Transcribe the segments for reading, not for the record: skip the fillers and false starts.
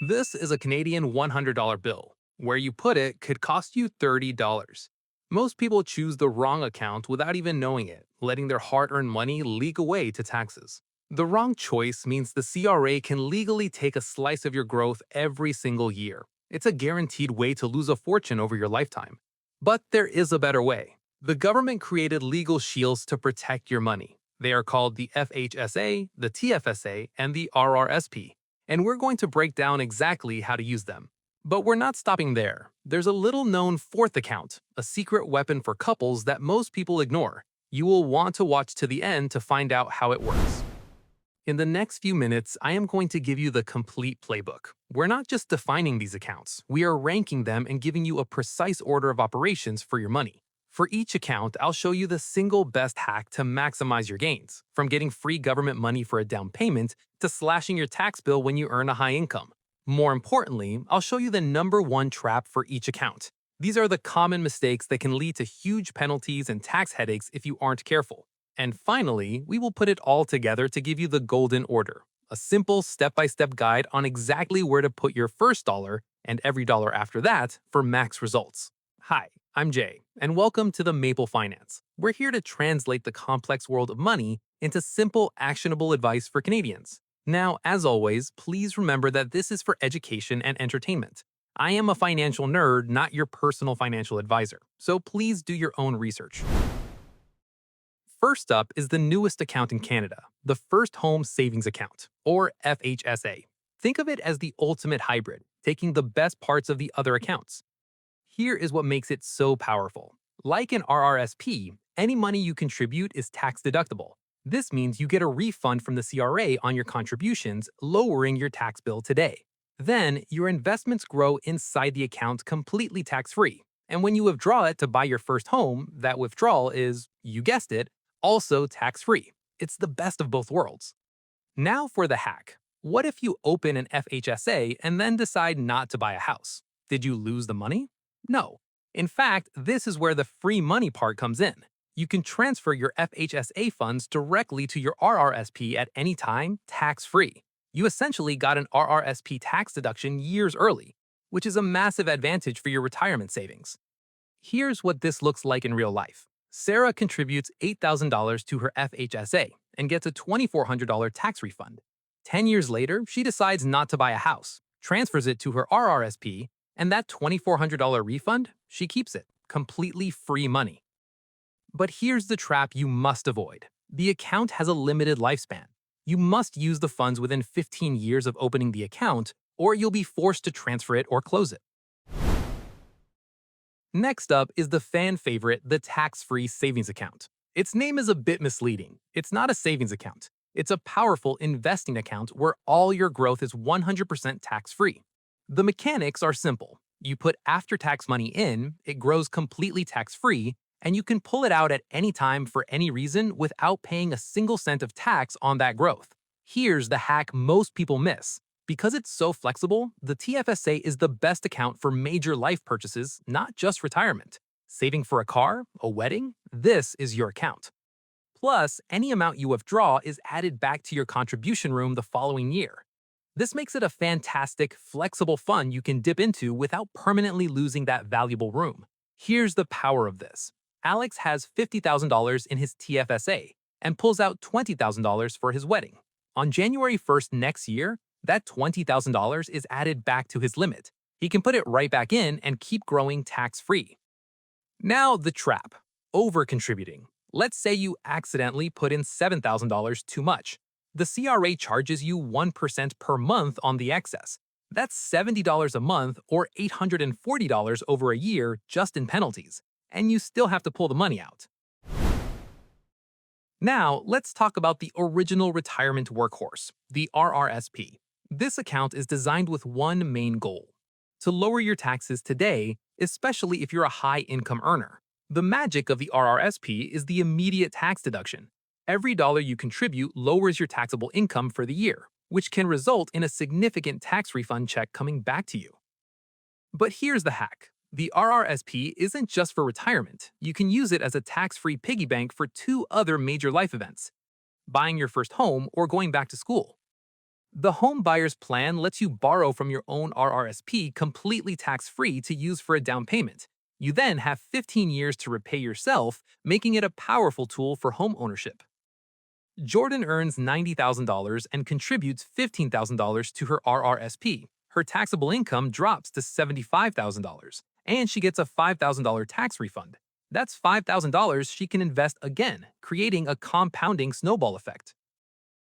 This is a Canadian $100 bill. Where you put it could cost you $30. Most people choose the wrong account without even knowing it, letting their hard-earned money leak away to taxes. The wrong choice means the CRA can legally take a slice of your growth every single year. It's a guaranteed way to lose a fortune over your lifetime. But there is a better way. The government created legal shields to protect your money. They are called the FHSA, the TFSA, and the RRSP. And we're going to break down exactly how to use them. But we're not stopping there. There's a little-known fourth account, a secret weapon for couples that most people ignore. You will want to watch to the end to find out how it works. In the next few minutes, I am going to give you the complete playbook. We're not just defining these accounts, we are ranking them and giving you a precise order of operations for your money. For each account, I'll show you the single best hack to maximize your gains, from getting free government money for a down payment to slashing your tax bill when you earn a high income. More importantly, I'll show you the #1 trap for each account. These are the common mistakes that can lead to huge penalties and tax headaches if you aren't careful. And finally, we will put it all together to give you the golden order, a simple step-by-step guide on exactly where to put your first dollar and every dollar after that for max results. Hi, I'm Jay, and welcome to the Maple Finance. We're here to translate the complex world of money into simple, actionable advice for Canadians. Now, as always, please remember that this is for education and entertainment. I am a financial nerd, not your personal financial advisor, so please do your own research. First up is the newest account in Canada, the First Home Savings Account, or FHSA. Think of it as the ultimate hybrid, taking the best parts of the other accounts. Here is what makes it so powerful. Like an RRSP, any money you contribute is tax deductible. This means you get a refund from the CRA on your contributions, lowering your tax bill today. Then, your investments grow inside the account completely tax-free. And when you withdraw it to buy your first home, that withdrawal is, you guessed it, also tax-free. It's the best of both worlds. Now for the hack. What if you open an FHSA and then decide not to buy a house? Did you lose the money? No. In fact, this is where the free money part comes in. You can transfer your FHSA funds directly to your RRSP at any time, tax-free. You essentially got an RRSP tax deduction years early, which is a massive advantage for your retirement savings. Here's what this looks like in real life. Sarah contributes $8,000 to her FHSA and gets a $2,400 tax refund. 10 years later, she decides not to buy a house, transfers it to her RRSP, and that $2,400 refund, she keeps it, completely free money. But here's the trap you must avoid. The account has a limited lifespan. You must use the funds within 15 years of opening the account, or you'll be forced to transfer it or close it. Next up is the fan favorite, the tax-free savings account. Its name is a bit misleading. It's not a savings account. It's a powerful investing account where all your growth is 100% tax-free. The mechanics are simple. You put after-tax money in, it grows completely tax-free, and you can pull it out at any time for any reason without paying a single cent of tax on that growth. Here's the hack most people miss. Because it's so flexible, the TFSA is the best account for major life purchases, not just retirement. Saving for a car, a wedding, this is your account. Plus, any amount you withdraw is added back to your contribution room the following year. This makes it a fantastic, flexible fund you can dip into without permanently losing that valuable room. Here's the power of this. Alex has $50,000 in his TFSA and pulls out $20,000 for his wedding. On January 1st next year, that $20,000 is added back to his limit. He can put it right back in and keep growing tax-free. Now the trap. Over-contributing. Let's say you accidentally put in $7,000 too much. The CRA charges you 1% per month on the excess. That's $70 a month or $840 over a year just in penalties. And you still have to pull the money out. Now, let's talk about the original retirement workhorse, the RRSP. This account is designed with one main goal: to lower your taxes today, especially if you're a high-income earner. The magic of the RRSP is the immediate tax deduction. Every dollar you contribute lowers your taxable income for the year, which can result in a significant tax refund check coming back to you. But here's the hack. The RRSP isn't just for retirement. You can use it as a tax-free piggy bank for two other major life events: buying your first home or going back to school. The home buyer's plan lets you borrow from your own RRSP completely tax-free to use for a down payment. You then have 15 years to repay yourself, making it a powerful tool for home ownership. Jordan earns $90,000 and contributes $15,000 to her RRSP. Her taxable income drops to $75,000, and she gets a $5,000 tax refund. That's $5,000 she can invest again, creating a compounding snowball effect.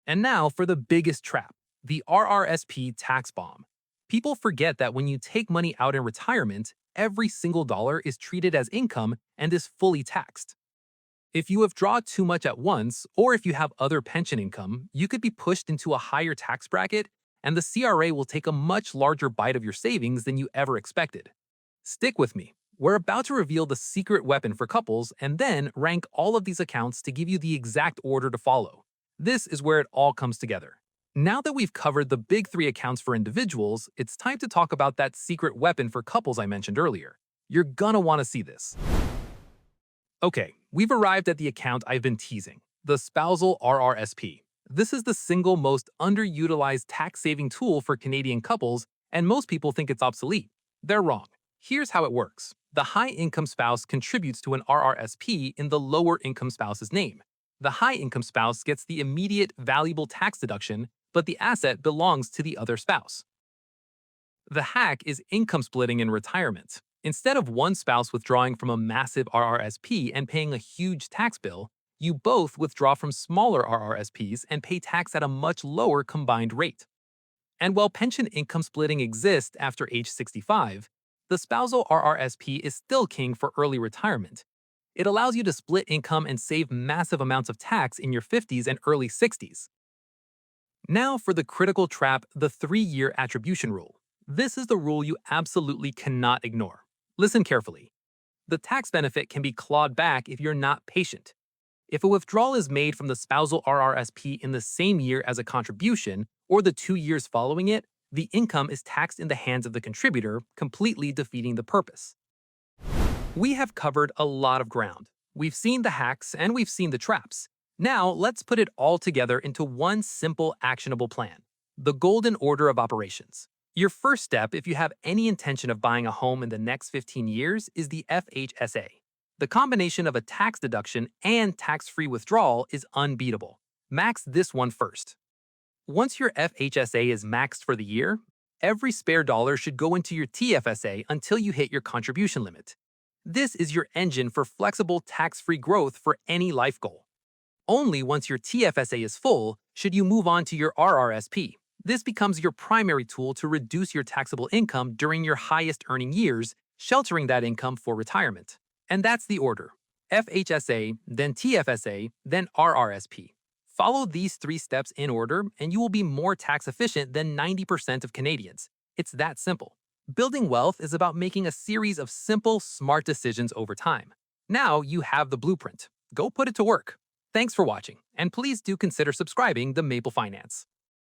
And now for the biggest trap, the RRSP tax bomb. People forget that when you take money out in retirement, every single dollar is treated as income and is fully taxed. If you withdraw too much at once, or if you have other pension income, you could be pushed into a higher tax bracket, and the CRA will take a much larger bite of your savings than you ever expected. Stick with me. We're about to reveal the secret weapon for couples and then rank all of these accounts to give you the exact order to follow. This is where it all comes together. Now that we've covered the big three accounts for individuals, it's time to talk about that secret weapon for couples I mentioned earlier. You're gonna want to see this. Okay, we've arrived at the account I've been teasing, the Spousal RRSP. This is the single most underutilized tax-saving tool for Canadian couples, and most people think it's obsolete. They're wrong. Here's how it works. The high-income spouse contributes to an RRSP in the lower-income spouse's name. The high-income spouse gets the immediate valuable tax deduction, but the asset belongs to the other spouse. The hack is income splitting in retirement. Instead of one spouse withdrawing from a massive RRSP and paying a huge tax bill, you both withdraw from smaller RRSPs and pay tax at a much lower combined rate. And while pension income splitting exists after age 65, the spousal RRSP is still king for early retirement. It allows you to split income and save massive amounts of tax in your 50s and early 60s. Now for the critical trap, the 3-year attribution rule. This is the rule you absolutely cannot ignore. Listen carefully. The tax benefit can be clawed back if you're not patient. If a withdrawal is made from the spousal RRSP in the same year as a contribution, or the 2 years following it, the income is taxed in the hands of the contributor, completely defeating the purpose. We have covered a lot of ground. We've seen the hacks and we've seen the traps. Now, let's put it all together into one simple, actionable plan. The golden order of operations. Your first step, if you have any intention of buying a home in the next 15 years, is the FHSA. The combination of a tax deduction and tax-free withdrawal is unbeatable. Max this one first. Once your FHSA is maxed for the year, every spare dollar should go into your TFSA until you hit your contribution limit. This is your engine for flexible tax-free growth for any life goal. Only once your TFSA is full should you move on to your RRSP. This becomes your primary tool to reduce your taxable income during your highest earning years, sheltering that income for retirement. And that's the order. FHSA, then TFSA, then RRSP. Follow these 3 steps in order and you will be more tax efficient than 90% of Canadians. It's that simple. Building wealth is about making a series of simple, smart decisions over time. Now you have the blueprint. Go put it to work. Thanks for watching, and please do consider subscribing to Maple Finance.